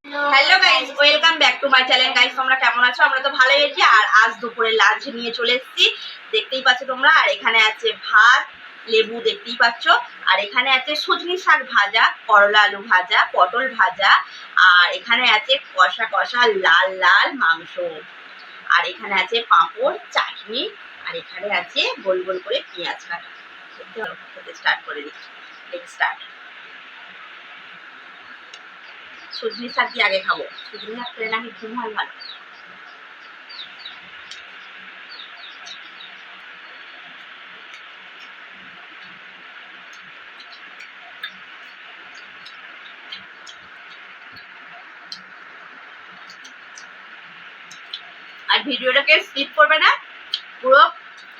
Hello guys, welcome back to my channel. Guys, তোমরা কেমন আছো? আমরা তো ভালোই আছি। আর আজ দুপুরে লাঞ্চ নিয়ে চলে এসেছি, দেখতেই পাচ্ছ তোমরা। আর এখানে আছে ভাত, লেবু দেখতেই পাচ্ছ। আর এখানে আছে সজনি শাক ভাজা, করলা আলু ভাজা, পটল ভাজা। আর এখানে আছে কষা কষা লাল লাল মাংস। আর এখানে আছে পাঁপড়, চাটনি। আর এখানে আছে গোল গোল করে পেঁয়াজ কাটা। খেতে স্টার্ট করে দিচ্ছি। স্টার্ট। সজনি শাক দিয়ে আগে খাবো। সজনি শাক খেলে নাকি ঘুম হয় ভালো। আর ভিডিওটাকে স্কিপ করবে না, পুরো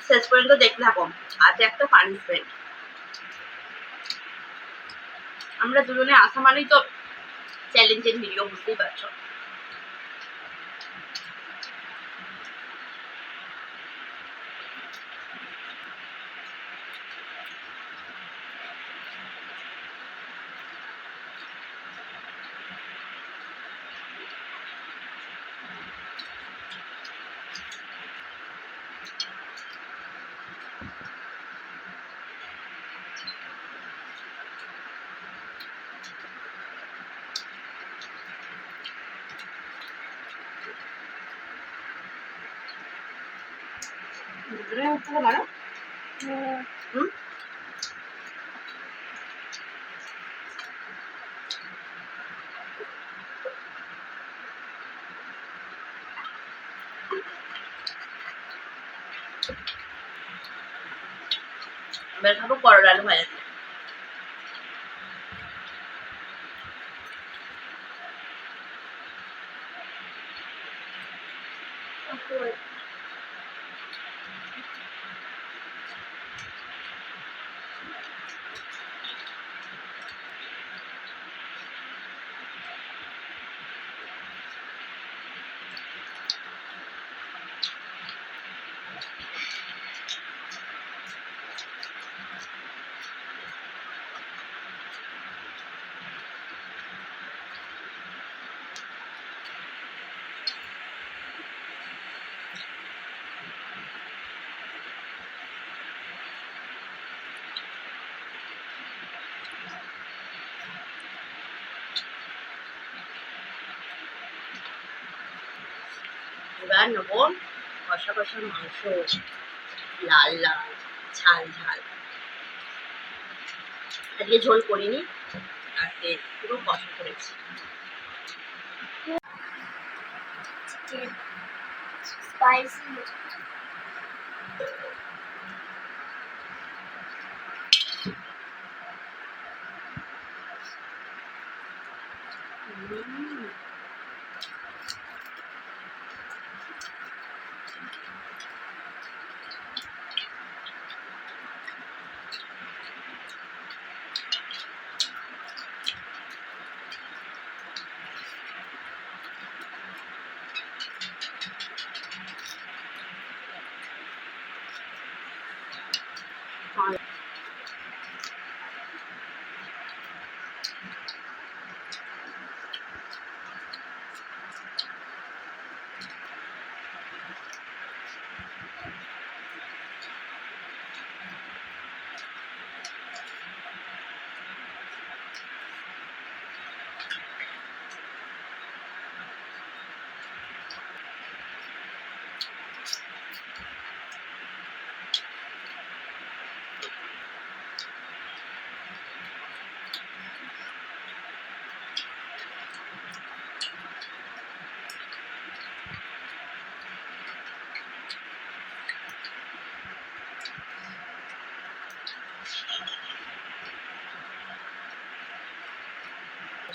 শেষ পর্যন্ত দেখতে থাকো। আজ একটা পানিশমেন্ট। আমরা দুজনে আসা মানেই তো চ্যালেঞ্জের ভিডিও, বুঝতেই পারছো। এবার খাবো করলা আলু ভাজা। এবার নেবো কষা কষা মাংস, লাল লাল, ঝাল ঝাল। আজকে ঝোল করিনি, আজকে পুরো কষা করেছি। স্পাইসি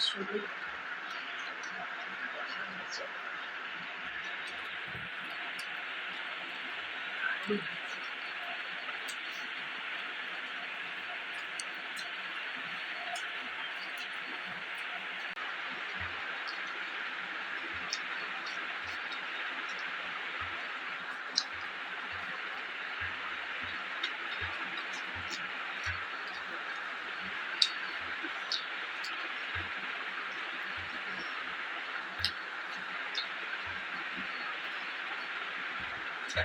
শুধু এক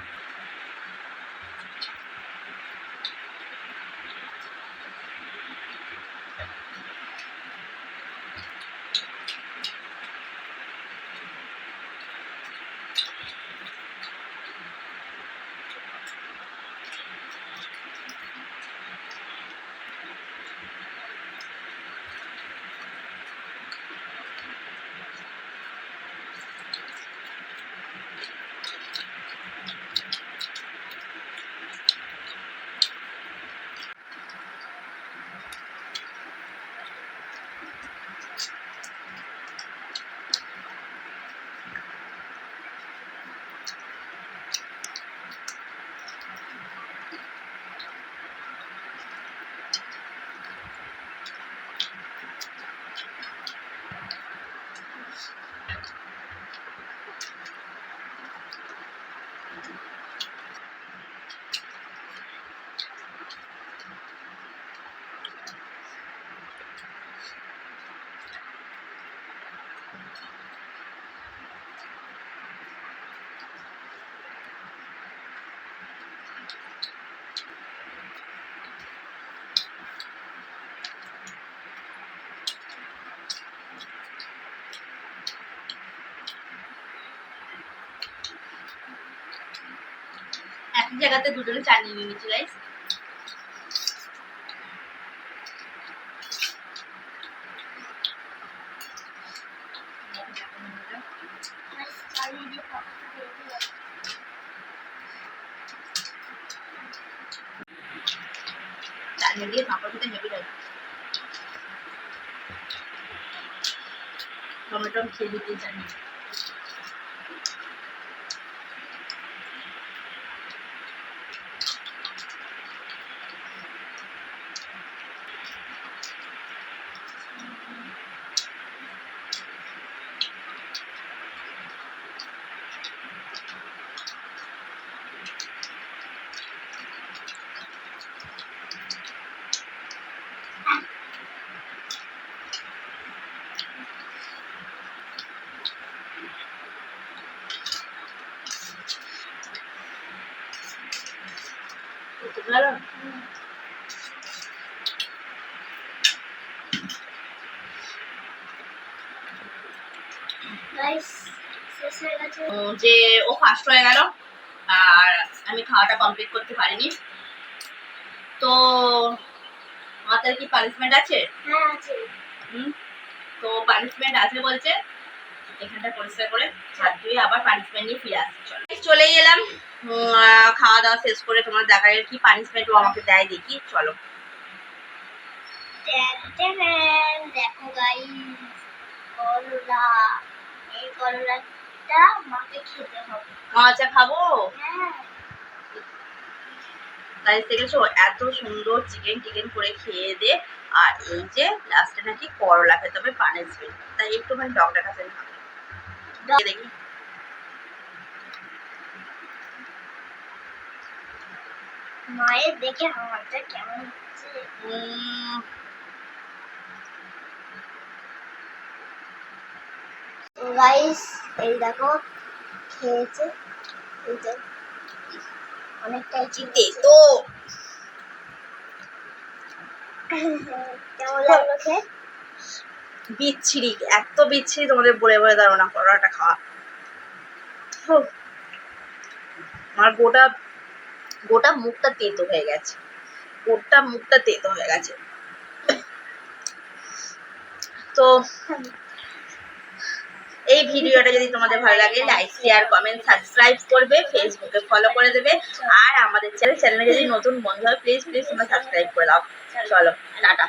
জায়গাতে দুজনে চাটনি নিয়ে নিয়েছি গাইস। চাটনি দিয়ে পাঁপড় খেতে হেভি লাগে। টমেটো খেয়ে দিতে চাটনি। ভালো গাইস শেষ হয়ে গেছে। যে ও ফার্স্ট হয়ে গেল আর আমি খাওয়াটা কমপ্লিট করতে পারিনি। তো আমাদের কি পানিশমেন্ট আছে? হ্যাঁ আছে। তো পানিশমেন্ট আছে বলছে এখানটা পরিষ্কার করে হাত ধুয়ে আবার পানিশমেন্ট নিয়ে ফিরে আসতে চলেই এলাম। খাওয়া দাওয়া শেষ করে তোমার দেখা কি পানিশমেন্ট ও আমাকে দেয় দেখি। চলো দেখো গাইস করলা, এই করলাটা মাকে খেতে হবে। আচ্ছা খাবো। হ্যাঁ গাইস দেখেছো এত সুন্দর চিকেন করে খেয়ে দে আর এই যে লাস্টে নাকি করলা খেতে হবে পানিশমেন্ট। তাই একটুখানি ডগটার কাছে দেখি। মায়ের দেখে আমারটা কেমন হচ্ছে। গাইস এই দেখো খেয়েছে, এই যে অনেকটাই চিনতে তো কেমন লাগলো খেয়ে? বিচ্ছিরি, এত বিচ্ছিরি তোমাদের বলে বলে দাও না করলাটা খাওয়া। আমার গোটা মুখটা তেতো হয়ে গেছে, গোটা মুখটা তেতো হয়ে গেছে। তো এই ভিডিওটা যদি তোমাদের ভালো লাগে লাইক শেয়ার কমেন্ট সাবস্ক্রাইব করবে, ফেসবুকে ফলো করে দেবে আর আমাদের চ্যানেলে যদি নতুন বন্ধু হয় প্লিজ তোমরা সাবস্ক্রাইব করে দাও। চলো টাটা।